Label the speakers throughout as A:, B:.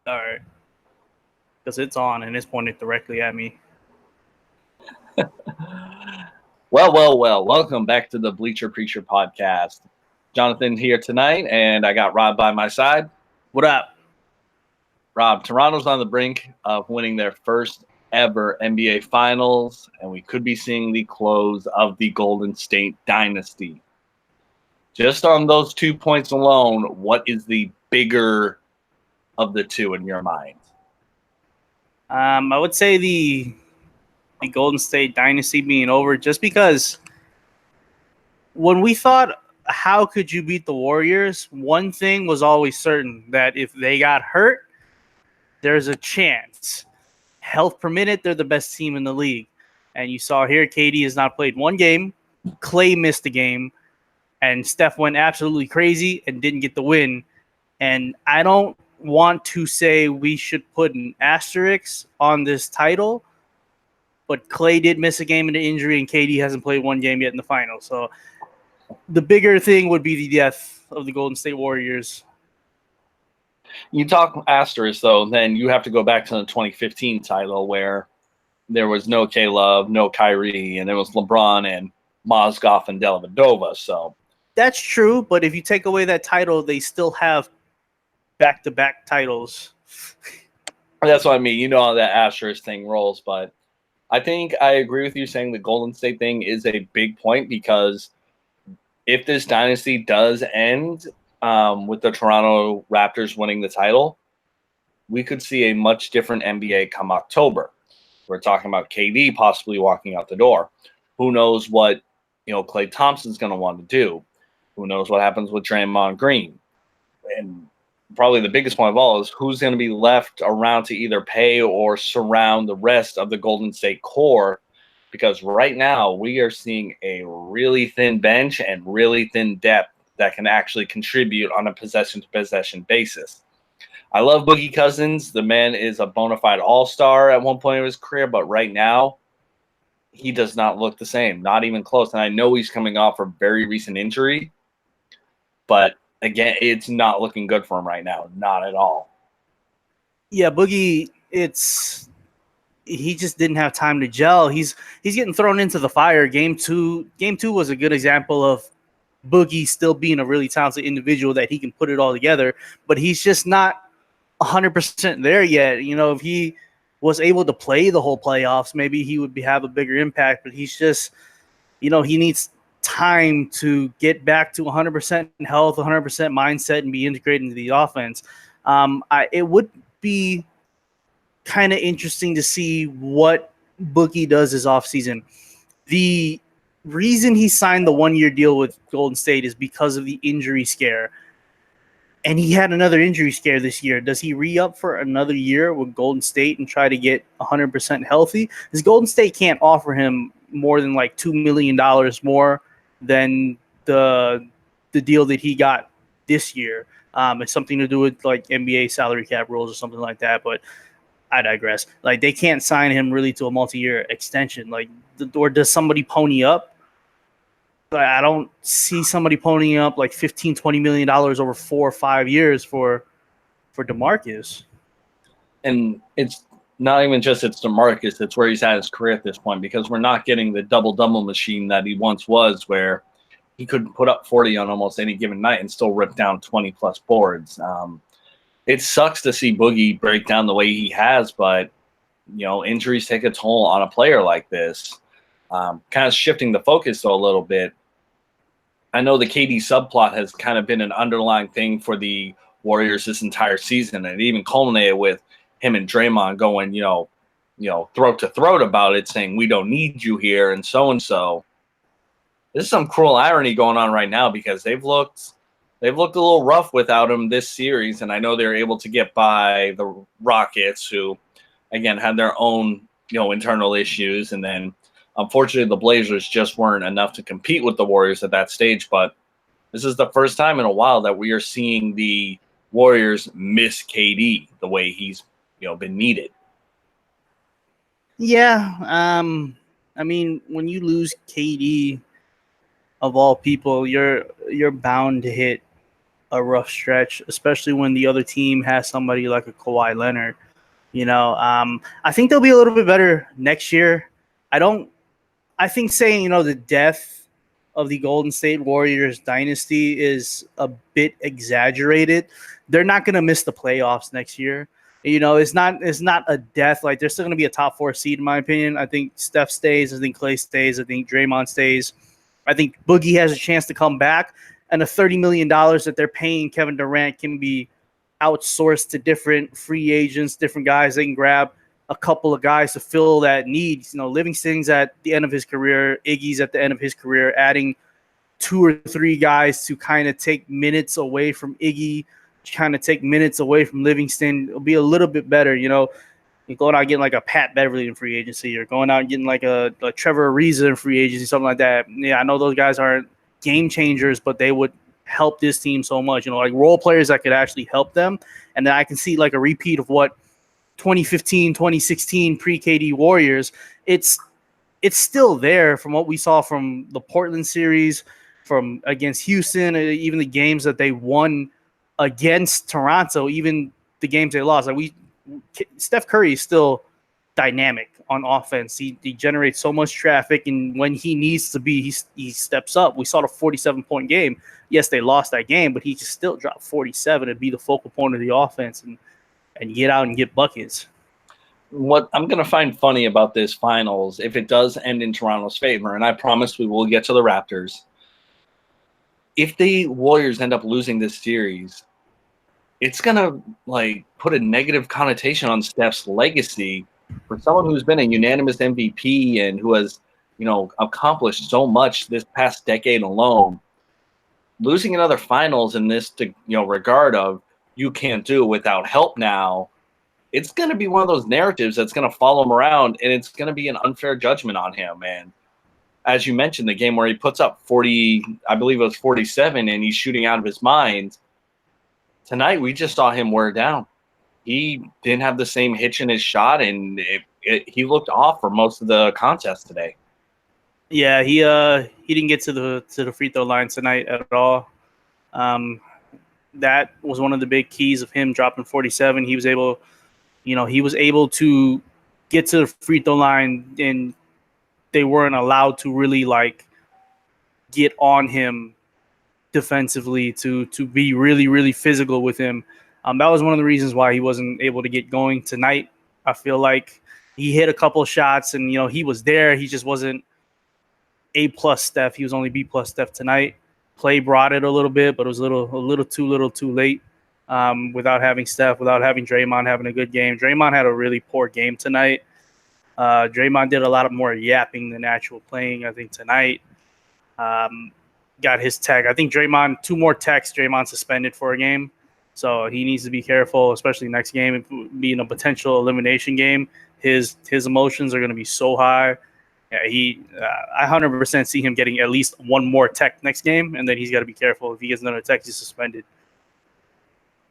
A: All right, because it's on and it's pointed directly at me.
B: Well. Welcome back to the Bleacher Preacher podcast. Jonathan here tonight, and I got Rob by my side.
A: What up?
B: Rob, Toronto's on the brink of winning their first ever NBA Finals, and we could be seeing the close of the Golden State Dynasty. Just on those 2 points alone, what is the bigger of the two in your mind?
A: I would say the Golden State Dynasty being over, just because when we thought, how could you beat the Warriors? One thing was always certain, that if they got hurt, there's a chance. Health permitted, they're the best team in the league. And you saw here, KD has not played one game. Clay missed a game. And Steph went absolutely crazy and didn't get the win. And I don't want to say we should put an asterisk on this title, but Clay did miss a game in the injury, and KD hasn't played one game yet in the finals. So the bigger thing would be the death of the Golden State Warriors.
B: You talk asterisk, though, then you have to go back to the 2015 title where there was no K-Love, no Kyrie, and it was LeBron and Mozgov and Dellavedova. So
A: that's true, but if you take away that title, they still have back-to-back titles.
B: That's what I mean. You know how that asterisk thing rolls, but I think I agree with you saying the Golden State thing is a big point, because if this dynasty does end with the Toronto Raptors winning the title, we could see a much different NBA come October. We're talking about KD possibly walking out the door. Who knows what Klay Thompson's going to want to do? Who knows what happens with Draymond Green? And probably the biggest point of all is who's going to be left around to either pay or surround the rest of the Golden State core, because right now we are seeing a really thin bench and really thin depth that can actually contribute on a possession-to-possession basis. I love Boogie Cousins. The man is a bona fide all-star at one point in his career, but right now he does not look the same, not even close. And I know he's coming off a very recent injury, but again, it's not looking good for him right now. Not at all.
A: Yeah, Boogie, he just didn't have time to gel. He's getting thrown into the fire. Game two was a good example of Boogie still being a really talented individual, that he can put it all together, but he's just not 100% there yet. If he was able to play the whole playoffs, maybe he would have a bigger impact, but he's just, he needs time to get back to 100% health, 100% mindset, and be integrated into the offense. It would be kind of interesting to see what Boogie does this offseason. The reason he signed the 1-year deal with Golden State is because of the injury scare. And he had another injury scare this year. Does he re-up for another year with Golden State and try to get 100% healthy? Because Golden State can't offer him more than like $2 million more than the deal that he got this year. It's something to do with like NBA salary cap rules or something like that. But I digress. Like, they can't sign him really to a multi-year extension. Like, or does somebody pony up? I don't see somebody ponying up like $15-20 million over 4 or 5 years for DeMarcus.
B: And it's not even just it's DeMarcus, it's where he's at his career at this point, because we're not getting the double-double machine that he once was, where he could put up 40 on almost any given night and still rip down 20-plus boards. It sucks to see Boogie break down the way he has, but injuries take a toll on a player like this. Kind of shifting the focus though a little bit, I know the KD subplot has kind of been an underlying thing for the Warriors this entire season, and it even culminated with him and Draymond going, throat to throat about it, saying we don't need you here and so. There's some cruel irony going on right now, because they've looked a little rough without him this series, and I know they're able to get by the Rockets, who again had their own internal issues, and then unfortunately the Blazers just weren't enough to compete with the Warriors at that stage. But this is the first time in a while that we are seeing the Warriors miss KD the way he's been needed.
A: Yeah, I mean, when you lose KD, of all people, you're bound to hit a rough stretch, especially when the other team has somebody like a Kawhi Leonard. I think they'll be a little bit better next year. I think saying, the death of the Golden State Warriors dynasty is a bit exaggerated. They're not going to miss the playoffs next year. It's not a death. Like, they're still going to be a top 4 seed, in my opinion. I think Steph stays. I think Klay stays. I think Draymond stays. I think Boogie has a chance to come back. And the $30 million that they're paying Kevin Durant can be outsourced to different free agents, different guys. They can grab a couple of guys to fill that need. Livingston's at the end of his career. Iggy's at the end of his career. Adding 2 or 3 guys to kind of take minutes away from Iggy, kind of take minutes away from Livingston. It'll be a little bit better. You're going out getting like a Pat Beverly in free agency, or going out and getting like a Trevor Ariza in free agency, something like that. Yeah, I know those guys aren't game changers, but they would help this team so much. Like role players that could actually help them. And then I can see like a repeat of what 2015, 2016 pre-KD Warriors. It's still there from what we saw from the Portland series, from against Houston, even the games that they won against Toronto, even the games they lost. Steph Curry is still dynamic on offense. He generates so much traffic, and when he needs to be, he steps up. We saw the 47-point game. Yes, they lost that game, but he just still dropped 47 and be the focal point of the offense and get out and get buckets.
B: What I'm going to find funny about this finals, if it does end in Toronto's favor, and I promise we will get to the Raptors, if the Warriors end up losing this series, it's going to put a negative connotation on Steph's legacy. For someone who's been a unanimous MVP and who has, accomplished so much this past decade alone, losing another finals in this regard of you can't do it without help now, it's going to be one of those narratives that's going to follow him around, and it's going to be an unfair judgment on him. And as you mentioned, the game where he puts up 40, I believe it was 47, and he's shooting out of his mind. Tonight, we just saw him wear down. He didn't have the same hitch in his shot, and he looked off for most of the contest today.
A: Yeah, he didn't get to the free throw line tonight at all. That was one of the big keys of him dropping 47. He was able to get to the free throw line, and they weren't allowed to really get on him defensively to be really, really physical with him. That was one of the reasons why he wasn't able to get going tonight. I feel like he hit a couple of shots, and he was there. He just wasn't A+ Steph. He was only B+ Steph tonight. Play brought it a little bit, but it was a little too late. Without having Steph, without having Draymond having a good game. Draymond had a really poor game tonight. Draymond did a lot of more yapping than actual playing, I think, tonight. Got his tech. I think Draymond, 2 more techs, Draymond suspended for a game. So he needs to be careful, especially next game. If being a potential elimination game, his emotions are going to be so high. Yeah, I 100% see him getting at least 1 more tech next game, and then he's got to be careful. If he gets another tech, he's suspended.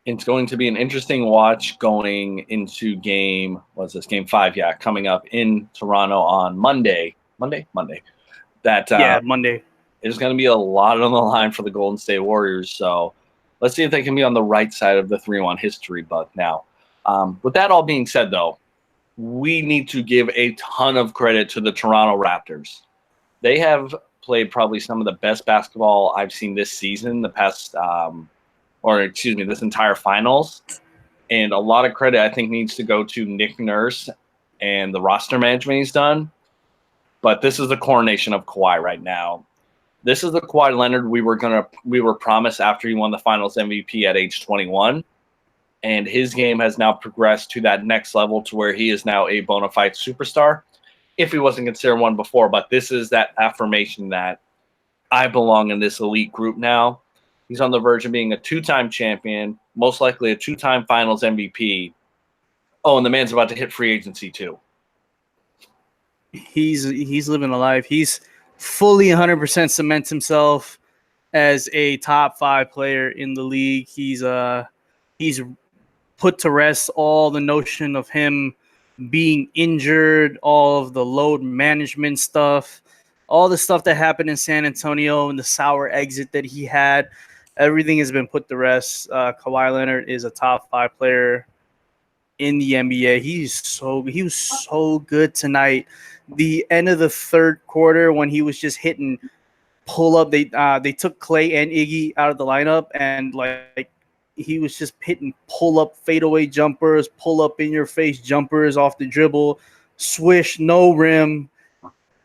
B: It's going to be an interesting watch going into game 5, coming up in Toronto on Monday. Monday. Monday. There's going to be a lot on the line for the Golden State Warriors, so let's see if they can be on the right side of the 3-1 history book now. With that all being said, though, we need to give a ton of credit to the Toronto Raptors. They have played probably some of the best basketball I've seen this season, this entire finals. And a lot of credit, I think, needs to go to Nick Nurse and the roster management he's done. But this is the coronation of Kawhi right now. This is the Kawhi Leonard we were promised after he won the Finals MVP at age 21, and his game has now progressed to that next level to where he is now a bona fide superstar. If he wasn't considered one before, but this is that affirmation that I belong in this elite group now. He's on the verge of being a 2-time champion, most likely a 2-time Finals MVP. Oh, and the man's about to hit free agency too.
A: He's living a life. He's fully 100% cements himself as a top 5 player in the league. He's put to rest all the notion of him being injured, all of the load management stuff, all the stuff that happened in San Antonio and the sour exit that he had. everything has been put to rest. Kawhi Leonard is a top 5 player in the NBA. He was so good tonight. The end of the third quarter when he was just hitting pull up, they took Clay and Iggy out of the lineup, and like he was just hitting pull up fadeaway jumpers, pull up in your face jumpers off the dribble, swish, no rim,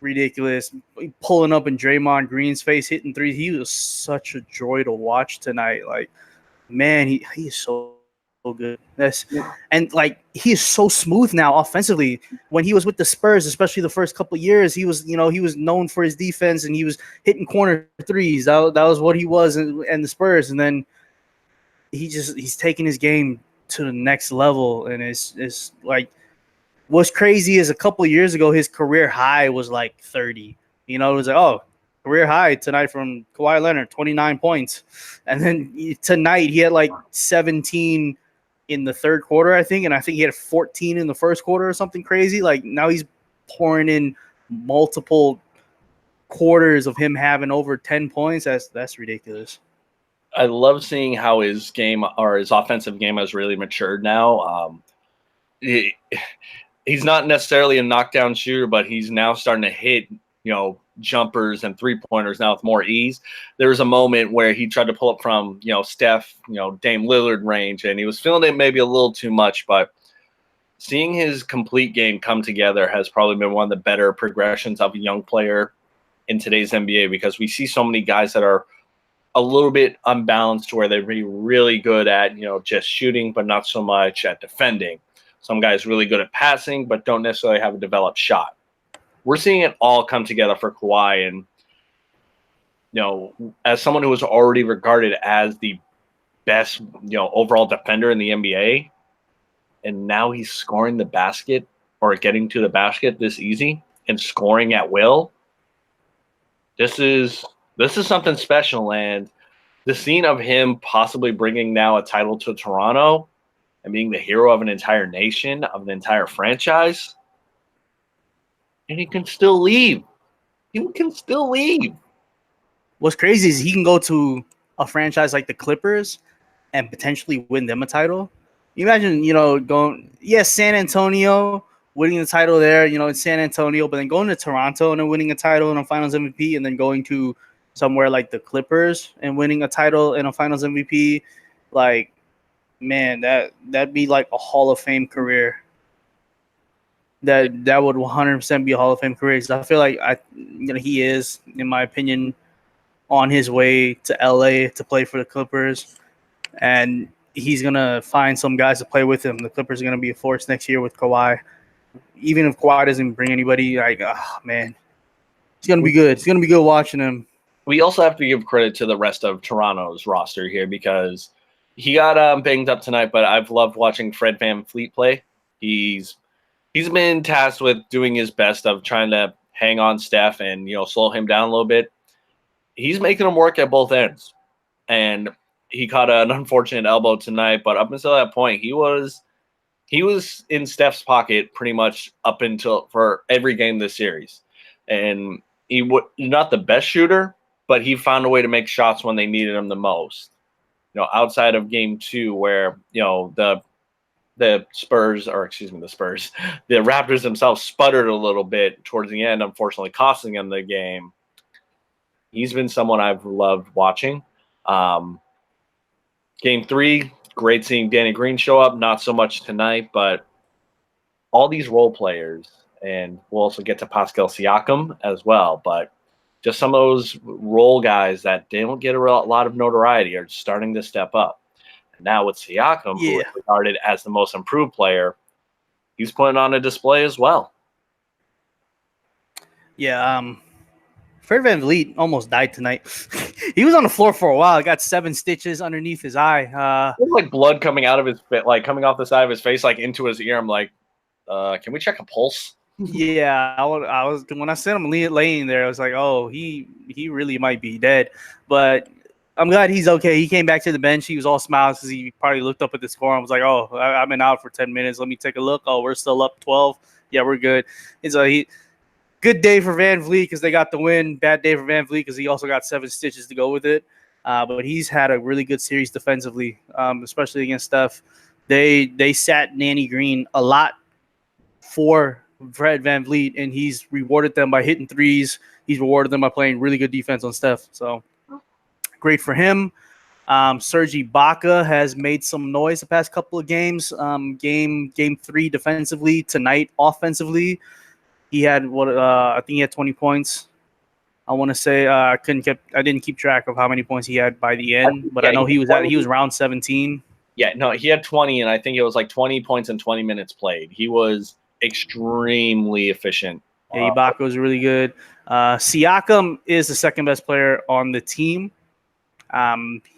A: ridiculous. Pulling up in Draymond Green's face, hitting threes. He was such a joy to watch tonight. Like, man, he is so good. And like he is so smooth now offensively. When he was with the Spurs, especially the first couple of years, he was known for his defense and he was hitting corner threes. That was what he was in the Spurs. And then he's taking his game to the next level. And it's like what's crazy is a couple of years ago his career high was like 30. It was like, oh, career high tonight from Kawhi Leonard, 29 points. And then tonight he had like 17 in the third quarter, I think, and I think he had 14 in the first quarter or something crazy. Like now he's pouring in multiple quarters of him having over 10 points. That's ridiculous.
B: I love seeing how his game or his offensive game has really matured now. He's not necessarily a knockdown shooter, but he's now starting to hit, jumpers and 3-pointers now with more ease. There was a moment where he tried to pull up from, Steph, Dame Lillard range, and he was feeling it maybe a little too much, but seeing his complete game come together has probably been one of the better progressions of a young player in today's NBA, because we see so many guys that are a little bit unbalanced to where they'd be really good at, just shooting, but not so much at defending. Some guys really good at passing, but don't necessarily have a developed shot. We're seeing it all come together for Kawhi, and as someone who was already regarded as the best, overall defender in the NBA, and now he's scoring the basket or getting to the basket this easy and scoring at will. This is something special, and the scene of him possibly bringing now a title to Toronto and being the hero of an entire nation, of an entire franchise. And he can still leave. He can still leave.
A: What's crazy is he can go to a franchise like the Clippers and potentially win them a title. You imagine, San Antonio winning the title there, in San Antonio, but then going to Toronto and then winning a title and a Finals MVP, and then going to somewhere like the Clippers and winning a title and a Finals MVP. Like, man, that'd be like a Hall of Fame career. That would 100% be a Hall of Fame career. So I feel like he is, in my opinion, on his way to LA to play for the Clippers, and he's gonna find some guys to play with him. The Clippers are gonna be a force next year with Kawhi. Even if Kawhi doesn't bring anybody, like, oh man, it's gonna be good. It's gonna be good watching him.
B: We also have to give credit to the rest of Toronto's roster here, because he got banged up tonight, but I've loved watching Fred VanVleet play. He's been tasked with doing his best of trying to hang on Steph and, slow him down a little bit. He's making him work at both ends. And he caught an unfortunate elbow tonight, but up until that point, he was in Steph's pocket pretty much up until for every game this series. And he's not the best shooter, but he found a way to make shots when they needed him the most. Outside of game 2 where, the Raptors themselves sputtered a little bit towards the end, unfortunately costing him the game. He's been someone I've loved watching. Game 3, great seeing Danny Green show up. Not so much tonight, but all these role players, and we'll also get to Pascal Siakam as well, but just some of those role guys that they don't get a lot of notoriety are starting to step up. Now with Siakam, who is regarded as the most improved player, he's putting on a display as well.
A: Yeah, Fred VanVleet almost died tonight. He was on the floor for a while. Got 7 stitches underneath his eye.
B: It was like blood coming out of his, coming off the side of his face, like into his ear. I'm like, can we check a pulse?
A: Yeah, I was when I said him laying there, I was like, oh, he really might be dead. But I'm glad he's okay. He came back to the bench. He was all smiles because he probably looked up at the score and was like, oh, I've been out for 10 minutes. Let me take a look. Oh, we're still up 12. Yeah, we're good. And so good day for VanVleet because they got the win. Bad day for VanVleet because he also got 7 stitches to go with it. but he's had a really good series defensively, especially against Steph. They sat Danny Green a lot for Fred VanVleet, and he's rewarded them by hitting threes. He's rewarded them by playing really good defense on Steph. So great for him. Serge Ibaka has made some noise the past couple of games. Game 3 defensively, tonight offensively, he had I think he had 20 points. I want to say I didn't keep track of how many points he had by the end, but I know he was around 17.
B: Yeah, no, he had 20, and I think it was like 20 points in 20 minutes played. He was extremely efficient.
A: Yeah, Ibaka was really good. Siakam is the second best player on the team.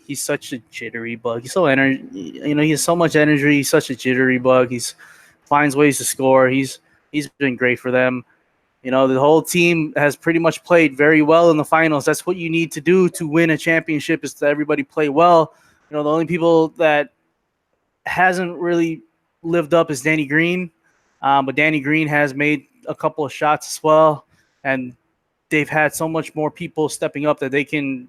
A: He's such a jittery bug. He's so he has so much energy. He's such a jittery bug. He's finds ways to score. He's been great for them. The whole team has pretty much played very well in the finals. That's what you need to do to win a championship, is to everybody play well. The only people that hasn't really lived up is Danny Green. But Danny Green has made a couple of shots as well. And they've had so much more people stepping up that they can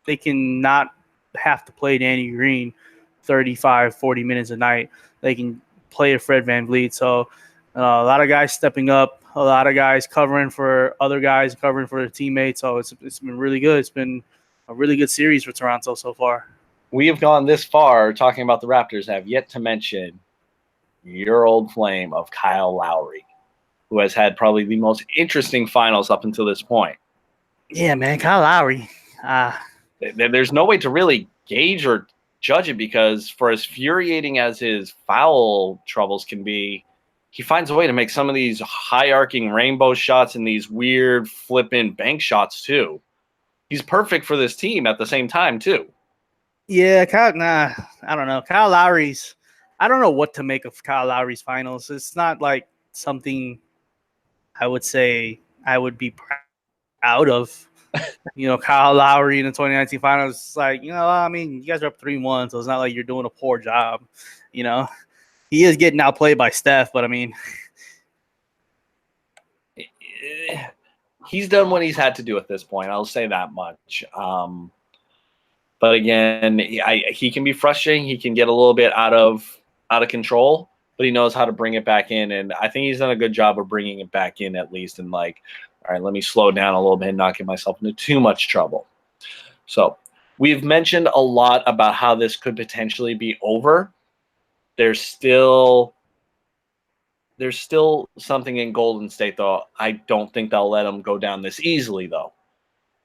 A: not have to play Danny Green 35, 40 minutes a night. They can play a Fred VanVleet. So a lot of guys stepping up, a lot of guys covering for other guys, covering for their teammates. So it's been really good. It's been a really good series for Toronto so far.
B: We have gone this far talking about the Raptors, have yet to mention your old flame of Kyle Lowry, who has had probably the most interesting finals up until this point.
A: Yeah, man, Kyle Lowry.
B: There's no way to really gauge or judge it, because for as infuriating as his foul troubles can be, he finds a way to make some of these high-arcing rainbow shots and these weird flip-in bank shots too. He's perfect for this team at the same time too.
A: Yeah, I don't know. Kyle Lowry's – I don't know what to make of Kyle Lowry's finals. It's not like something I would say I would be proud of. Kyle Lowry in the 2019 finals, it's like, you guys are up 3-1, so it's not like you're doing a poor job. He is getting outplayed by Steph, but
B: he's done what he's had to do at this point. I'll say that much. But again, he can be frustrating. He can get a little bit out of control, but he knows how to bring it back in. And I think he's done a good job of bringing it back in, at least, and all right, let me slow down a little bit and not get myself into too much trouble. So we've mentioned a lot about how this could potentially be over. There's still something in Golden State, though. I don't think they'll let them go down this easily, though.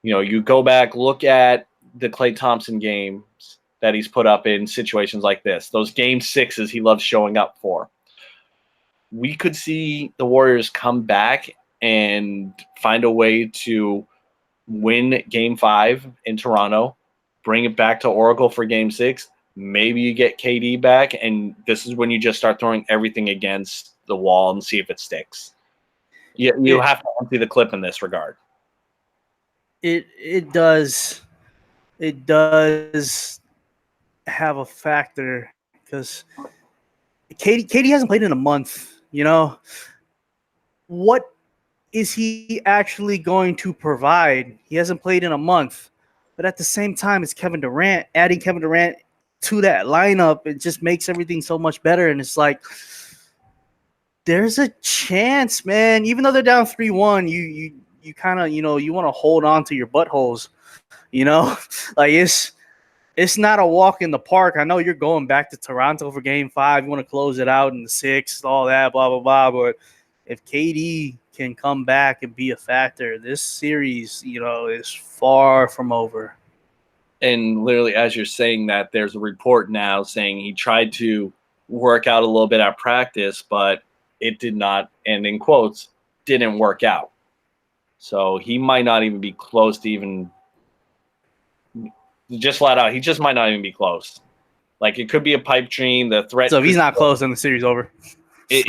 B: You go back, look at the Klay Thompson games that he's put up in situations like this. Those game 6s he loves showing up for. We could see the Warriors come back and find a way to win Game 5 in Toronto, bring it back to Oracle for Game 6. Maybe you get KD back, and this is when you just start throwing everything against the wall and see if it sticks. You have to empty the clip in this regard.
A: It does have a factor, because KD hasn't played in a month. What is he actually going to provide? He hasn't played in a month, but at the same time, it's Kevin Durant. Adding Kevin Durant to that lineup, it just makes everything so much better. And it's like, there's a chance, man. Even though they're down 3-1, you kind of, you want to hold on to your buttholes. Like it's not a walk in the park. I know you're going back to Toronto for Game 5. You want to close it out in the 6th, all that, blah, blah, blah. But if KD can come back and be a factor, this series, is far from over.
B: And literally, as you're saying that, there's a report now saying he tried to work out a little bit at practice, but it did not, and in quotes, didn't work out. So he might not even be close to even just flat out. He just might not even be close. Like, it could be a pipe dream. The threat.
A: So if he's not close, then the series over.
B: That's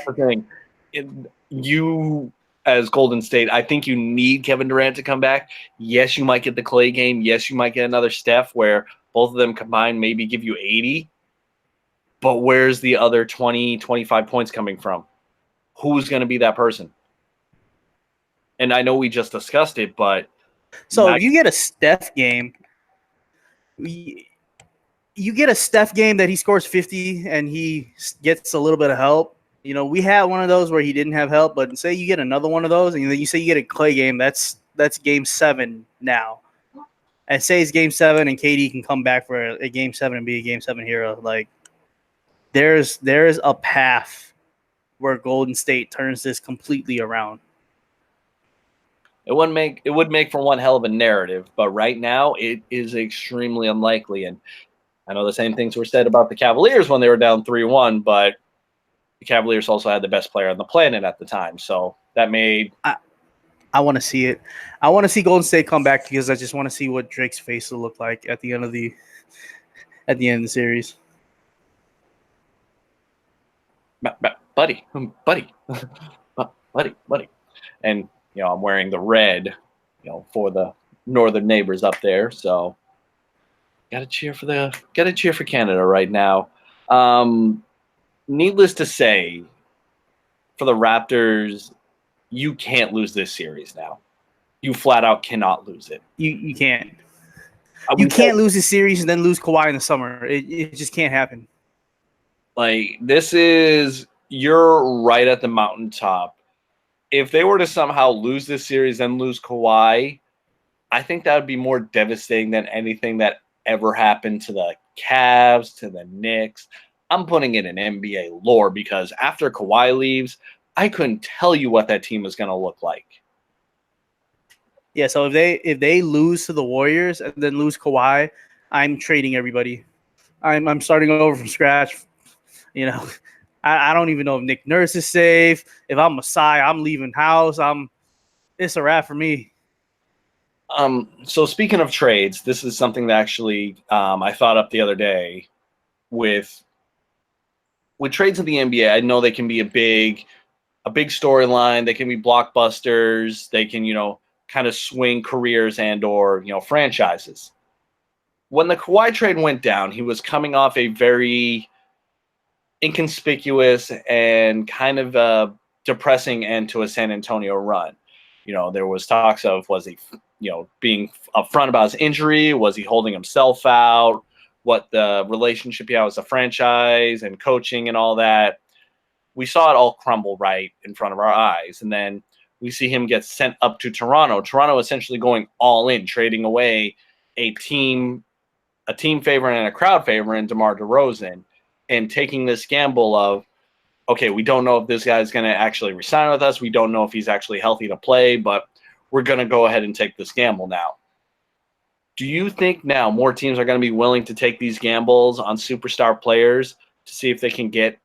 B: the thing. You, as Golden State, I think you need Kevin Durant to come back. Yes, you might get the Klay game. Yes, you might get another Steph where both of them combined maybe give you 80. But where's the other 20, 25 points coming from? Who's going to be that person? And I know we just discussed it, but
A: so if you get a Steph game, You get a Steph game that he scores 50 and he gets a little bit of help. We had one of those where he didn't have help, but say you get another one of those, and then you say you get a Clay game, that's game 7 now. And say it's game 7 and KD can come back for a game 7 and be a game 7 hero. Like there's a path where Golden State turns this completely around.
B: It would make for one hell of a narrative, but right now it is extremely unlikely. And I know the same things were said about the Cavaliers when they were down 3-1, but the Cavaliers also had the best player on the planet at the time. So that made
A: I want to see it. I want to see Golden State come back because I just want to see what Drake's face will look like at the end of the series.
B: Buddy. And I'm wearing the red, for the northern neighbors up there. So gotta cheer for Canada right now. Needless to say, for the Raptors, you can't lose this series now. You flat out cannot lose it.
A: You can't. You can't lose this series and then lose Kawhi in the summer. It just can't happen.
B: Like, you're right at the mountaintop. If they were to somehow lose this series and lose Kawhi, I think that would be more devastating than anything that ever happened to the Cavs, to the Knicks. I'm putting it in NBA lore because after Kawhi leaves, I couldn't tell you what that team was going to look like.
A: Yeah, so if they lose to the Warriors and then lose Kawhi, I'm trading everybody. I'm starting over from scratch. I don't even know if Nick Nurse is safe. If I'm Masai, I'm leaving house. It's a wrap for me.
B: So speaking of trades, this is something that actually I thought up the other day with trades in the NBA. I know they can be a big storyline. They can be blockbusters. They can, kind of swing careers and or, franchises. When the Kawhi trade went down, he was coming off a very inconspicuous and kind of depressing end to a San Antonio run. There was talks of, was he, being upfront about his injury? Was he holding himself out? What the relationship he had with the franchise and coaching and all that. We saw it all crumble right in front of our eyes. And then we see him get sent up to Toronto. Toronto essentially going all in, trading away a team favorite and a crowd favorite in DeMar DeRozan, and taking this gamble of, okay, we don't know if this guy's going to actually resign with us. We don't know if he's actually healthy to play, but we're going to go ahead and take this gamble now. Do you think now more teams are going to be willing to take these gambles on superstar players to see if they can get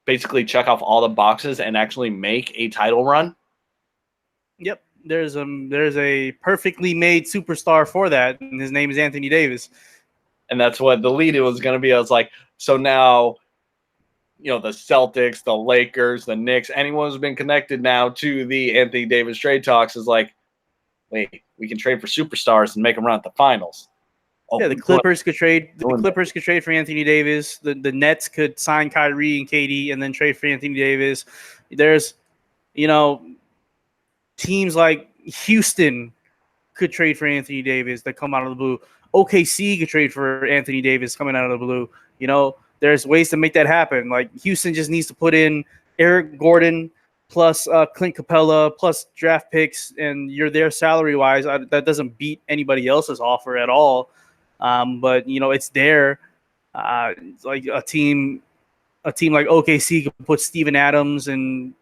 B: basically check off all the boxes and actually make a title run?
A: Yep. There's a perfectly made superstar for that, and his name is Anthony Davis.
B: And that's what the lead was going to be. I was like, so now, the Celtics, the Lakers, the Knicks, anyone who's been connected now to the Anthony Davis trade talks is like, wait, we can trade for superstars and make them run at the finals.
A: Oh, yeah, the Clippers could trade. The Clippers could trade for Anthony Davis. The Nets could sign Kyrie and KD and then trade for Anthony Davis. There's, teams like Houston could trade for Anthony Davis that come out of the blue. OKC could trade for Anthony Davis coming out of the blue. There's ways to make that happen. Like Houston just needs to put in Eric Gordon plus Clint Capella plus draft picks, and you're there salary wise. That doesn't beat anybody else's offer at all. But it's there. It's like a team like OKC could put Steven Adams and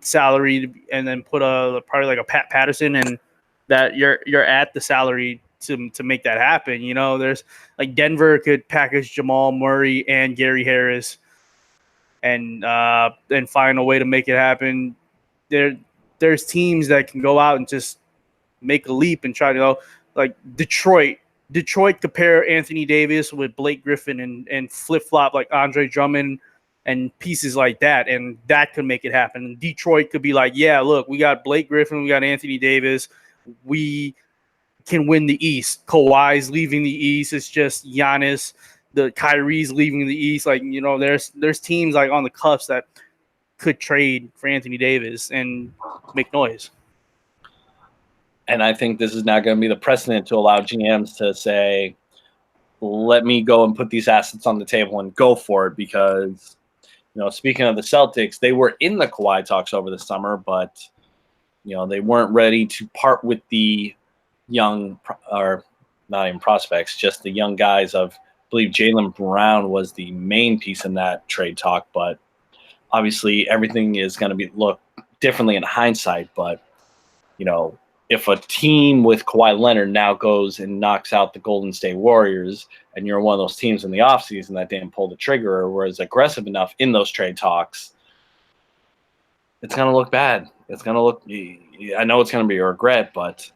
A: salary, and then put probably like a Pat Patterson, and that you're at the salary to make that happen. There's like Denver could package Jamal Murray and Gary Harris and find a way to make it happen. There's teams that can go out and just make a leap and try to like Detroit could pair Anthony Davis with Blake Griffin and flip-flop like Andre Drummond and pieces like that, and that could make it happen. And Detroit could be like, yeah, look, we got Blake Griffin, we got Anthony Davis, we can win the East. Kawhi's leaving the East. It's just Giannis. The Kyrie's leaving the East. Like, there's teams like on the cuffs that could trade for Anthony Davis and make noise.
B: And I think this is now going to be the precedent to allow GMs to say, let me go and put these assets on the table and go for it. Because, speaking of the Celtics, they were in the Kawhi talks over the summer, but, they weren't ready to part with the young, or not even prospects, just the young guys of, I believe Jaylen Brown was the main piece in that trade talk. But obviously everything is going to be look differently in hindsight. But, if a team with Kawhi Leonard now goes and knocks out the Golden State Warriors, and you're one of those teams in the offseason that didn't pull the trigger or was aggressive enough in those trade talks, it's going to look bad. It's going to look – I know it's going to be a regret, but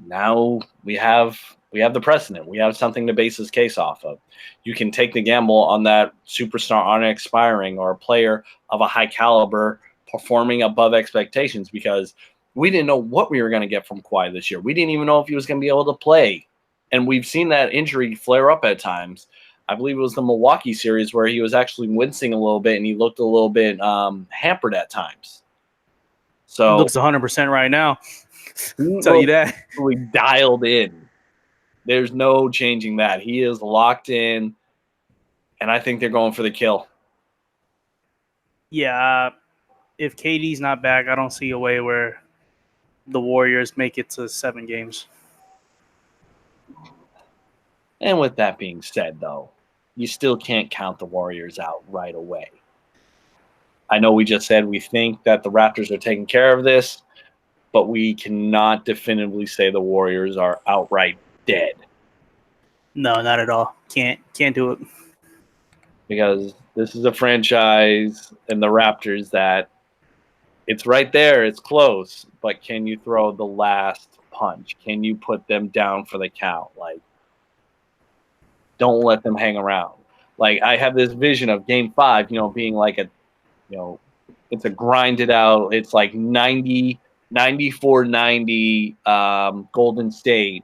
B: now we have the precedent. We have something to base this case off of. You can take the gamble on that superstar on expiring or a player of a high caliber performing above expectations, because – we didn't know what we were going to get from Kawhi this year. We didn't even know if he was going to be able to play. And we've seen that injury flare up at times. I believe it was the Milwaukee series where he was actually wincing a little bit and he looked a little bit hampered at times. So
A: looks 100% right now. I'll tell you that.
B: We dialed in. There's no changing that. He is locked in, and I think they're going for the kill.
A: Yeah, if KD's not back, I don't see a way where the Warriors make it to 7 games.
B: And with that being said, though, you still can't count the Warriors out right away. I know we just said we think that the Raptors are taking care of this, but we cannot definitively say the Warriors are outright dead.
A: No, not at all. Can't do it.
B: Because this is a franchise and the Raptors that it's right there, it's close, but can you throw the last punch? Can you put them down for the count? Like, don't let them hang around. Like, I have this vision of Game 5, being like it's a grinded out, it's like 94-90 Golden State.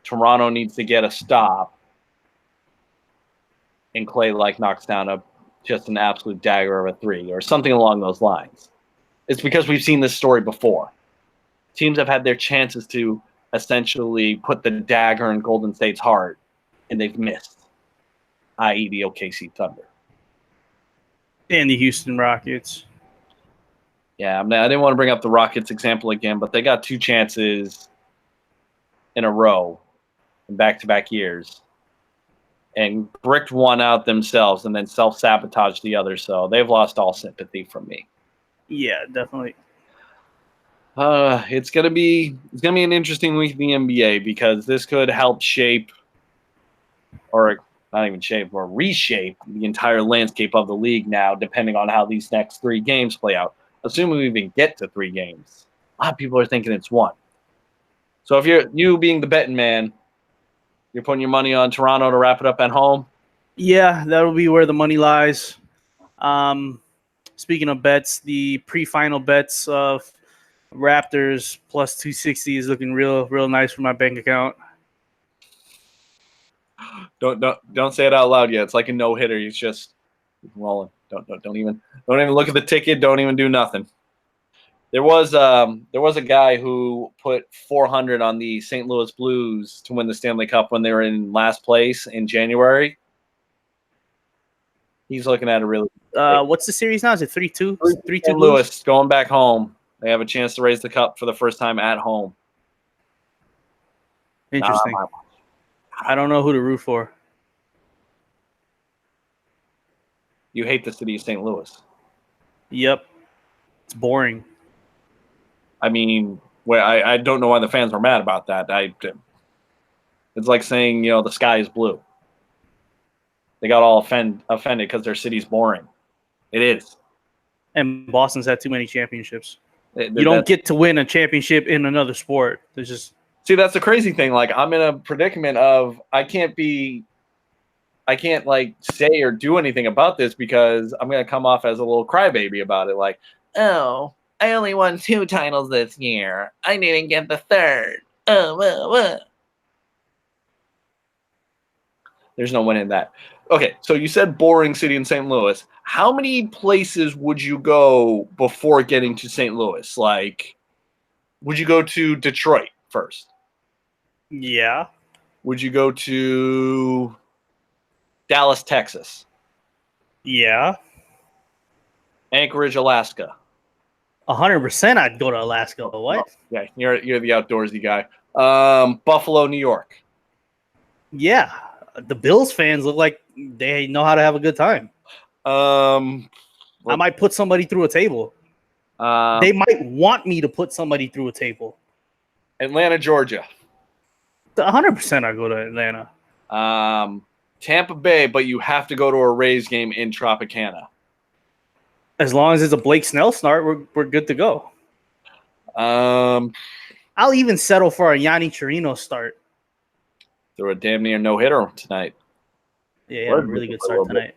B: Toronto needs to get a stop. And Klay knocks down just an absolute dagger of a 3 or something along those lines. It's because we've seen this story before. Teams have had their chances to essentially put the dagger in Golden State's heart, and they've missed, i.e. the OKC Thunder.
A: And the Houston Rockets.
B: Yeah, I didn't want to bring up the Rockets example again, but they got 2 chances in a row in back-to-back years and bricked one out themselves and then self-sabotaged the other, so they've lost all sympathy from me.
A: Yeah, definitely.
B: It's gonna be an interesting week in the NBA, because this could help shape, or not even shape, or reshape the entire landscape of the league now, depending on how these next 3 games play out. Assuming we even get to 3 games, a lot of people are thinking it's 1. So if you being the betting man, you're putting your money on Toronto to wrap it up at home.
A: Yeah, that'll be where the money lies. Speaking of bets, the pre-final bets of Raptors plus 260 is looking real nice for my bank account.
B: Don't say it out loud yet. It's like a no-hitter. He's just rolling. Don't even look at the ticket. Don't even do nothing. There was a guy who put 400 on the St. Louis Blues to win the Stanley Cup when they were in last place in January. He's looking at a really.
A: What's the series now? Is it 3-2? 3-2
B: St. Louis going back home. They have a chance to raise the cup for the first time at home.
A: Interesting. I don't know who to root for.
B: You hate the city of St. Louis.
A: Yep. It's boring.
B: I mean, I don't know why the fans were mad about that. It's like saying, the sky is blue. They got all offended because their city's boring. It is.
A: And Boston's had too many championships. You don't get to win a championship in another sport. There's just
B: see, that's the crazy thing. Like, I'm in a predicament of I can't say or do anything about this, because I'm going to come off as a little crybaby about it. Like, oh, I only won 2 titles this year. I didn't get the 3rd. Oh. There's no winning that. Okay, so you said boring city in St. Louis. How many places would you go before getting to St. Louis? Like, Would you go to Detroit first?
A: Yeah.
B: Would you go to Dallas, Texas?
A: Yeah.
B: Anchorage, Alaska?
A: 100% I'd go to Alaska. What?
B: Yeah, you're the outdoorsy guy. Buffalo, New York.
A: Yeah. The Bills fans look like they know how to have a good time. I might put somebody through a table. They might want me to put somebody through a table.
B: Atlanta, Georgia.
A: 100% I go to Atlanta.
B: Tampa Bay, but you have to go to a Rays game in Tropicana.
A: As long as it's a Blake Snell start, we're good to go. I'll even settle for a Yanni Chirino start.
B: Throw a damn near no-hitter tonight.
A: Yeah, a really good start tonight.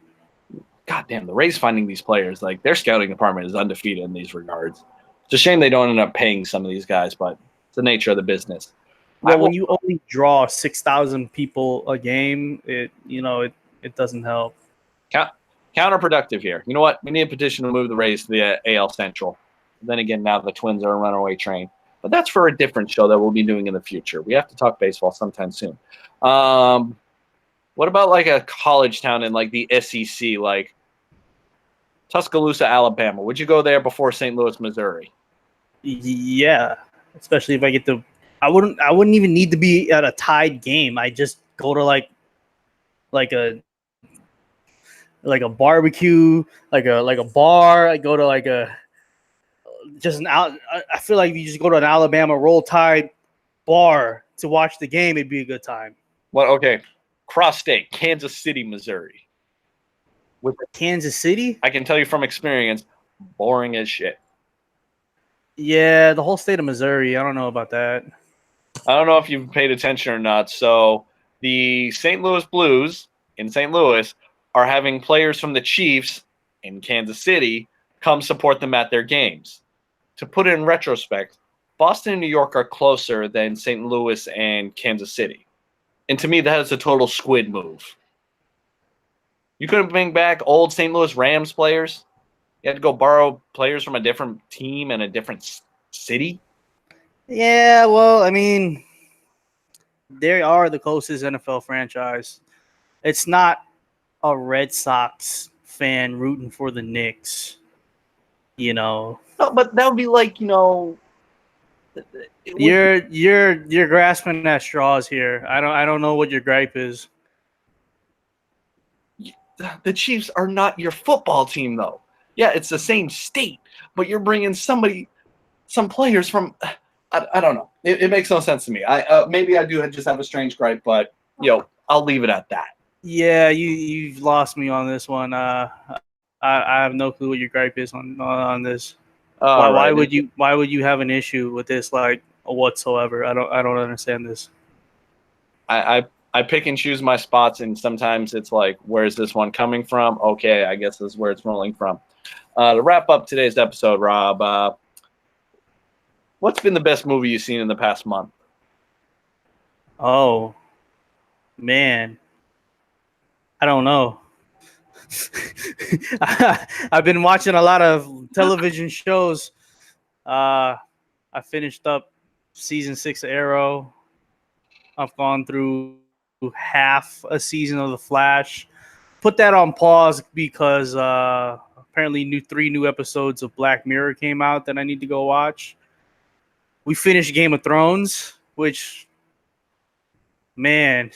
B: God damn, the Rays finding these players, like their scouting department is undefeated in these regards. It's a shame they don't end up paying some of these guys, but it's the nature of the business.
A: Well, when you only draw 6,000 people a game, it doesn't help.
B: Counterproductive here. You know what? We need a petition to move the Rays to the AL Central. Then again, now the Twins are a runaway train. But that's for a different show that we'll be doing in the future. We have to talk baseball sometime soon. What about like a college town in like the SEC, like Tuscaloosa, Alabama? Would you go there before St. Louis, Missouri?
A: Yeah, especially if I get to. I wouldn't even need to be at a tied game. I just go to like a barbecue, like a bar. I go to like a just an out. I feel like if you just go to an Alabama Roll Tide bar to watch the game, it'd be a good time.
B: Well, okay, cross state, Kansas City, Missouri.
A: With Kansas City,
B: I can tell you from experience, boring as shit.
A: Yeah, the whole state of Missouri. I don't know about that.
B: I don't know if you've paid attention or not. So the St. Louis Blues in St. Louis are having players from the Chiefs in Kansas City come support them at their games. To put it in retrospect, Boston and New York are closer than St. Louis and Kansas City. And to me, that is a total squid move. You couldn't bring back old St. Louis Rams players? You had to go borrow players from a different team and a different city?
A: Yeah, well, I mean, they are the closest NFL franchise. It's not a Red Sox fan rooting for the Knicks,
B: No, but that would be like,
A: You're grasping at straws here. I don't know what your gripe is.
B: The Chiefs are not your football team, though. Yeah, it's the same state, but you're bringing some players from. I don't know. It makes no sense to me. Maybe I do just have a strange gripe, but I'll leave it at that.
A: Yeah, you've lost me on this one. I have no clue what your gripe is on this. Why would you have an issue with this like whatsoever? I don't understand this.
B: I pick and choose my spots, and sometimes it's like, where's this one coming from? Okay, I guess this is where it's rolling from. To wrap up today's episode, Rob, what's been the best movie you've seen in the past month?
A: Oh, man. I don't know. I've been watching a lot of television shows. I finished up season 6 of Arrow. I've gone through half a season of The Flash. Put that on pause because apparently 3 new episodes of Black Mirror came out that I need to go watch. We finished Game of Thrones, which, man,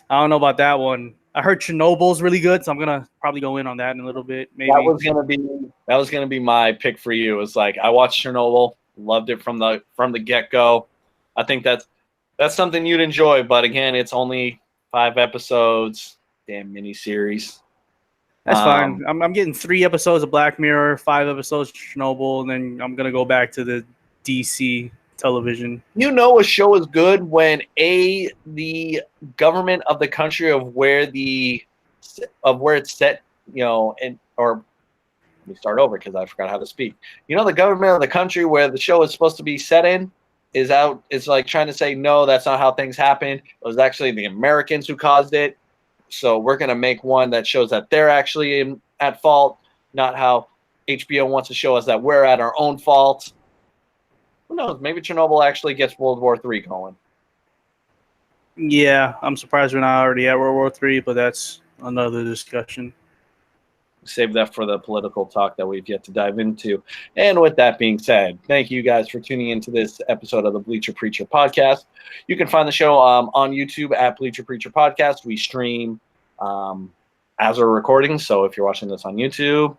A: I don't know about that one. I heard Chernobyl's really good, so I'm gonna probably go in on that in a little bit. Maybe
B: that was gonna be my pick for you. It's like I watched Chernobyl, loved it from the get go. I think that's something you'd enjoy, but again, it's only 5 episodes. Damn miniseries.
A: That's fine. I'm getting 3 episodes of Black Mirror, 5 episodes of Chernobyl, and then I'm gonna go back to the DC television.
B: A show is good when the government of the country of where it's set, or let me start over because I forgot how to speak. The government of the country where the show is supposed to be set in is out. It's like trying to say, no, that's not how things happen. It was actually the Americans who caused it. So we're going to make one that shows that they're actually at fault, not how HBO wants to show us that we're at our own fault. Who knows? Maybe Chernobyl actually gets World War III going.
A: Yeah, I'm surprised we're not already at World War III, but that's another discussion.
B: Save that for the political talk that we've yet to dive into. And with that being said, thank you guys for tuning into this episode of the Bleacher Preacher podcast. You can find the show on YouTube at Bleacher Preacher Podcast. We stream as we're recording, so if you're watching this on YouTube,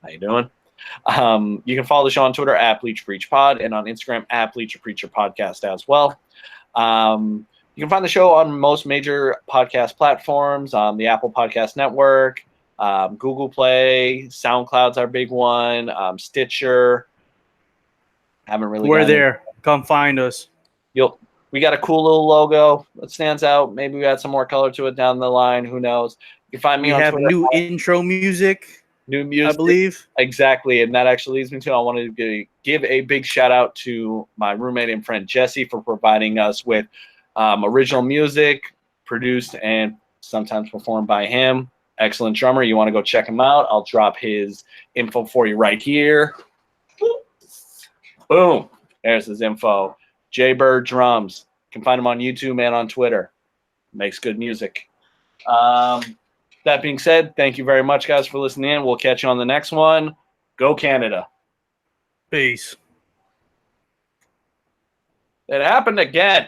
B: how you doing? You can follow the show on Twitter at Bleacher Preacher Pod and on Instagram at Bleacher Preacher Podcast as well. You can find the show on most major podcast platforms, the Apple Podcast Network, Google Play, SoundCloud's our big one, Stitcher. Haven't really.
A: We're there. Come find us.
B: We got a cool little logo that stands out. Maybe we add some more color to it down the line. Who knows? You can find me on Twitter.
A: We have new intro music.
B: New music,
A: I believe.
B: Exactly, and that actually leads me to I wanted to give a big shout out to my roommate and friend Jesse for providing us with original music produced and sometimes performed by him. Excellent drummer. You want to go check him out? I'll drop his info for you right here. Boom. There's his info. Jaybird Drums. You can find him on YouTube and on Twitter. Makes good music. That being said, thank you very much, guys, for listening in. We'll catch you on the next one. Go Canada.
A: Peace.
B: It happened again.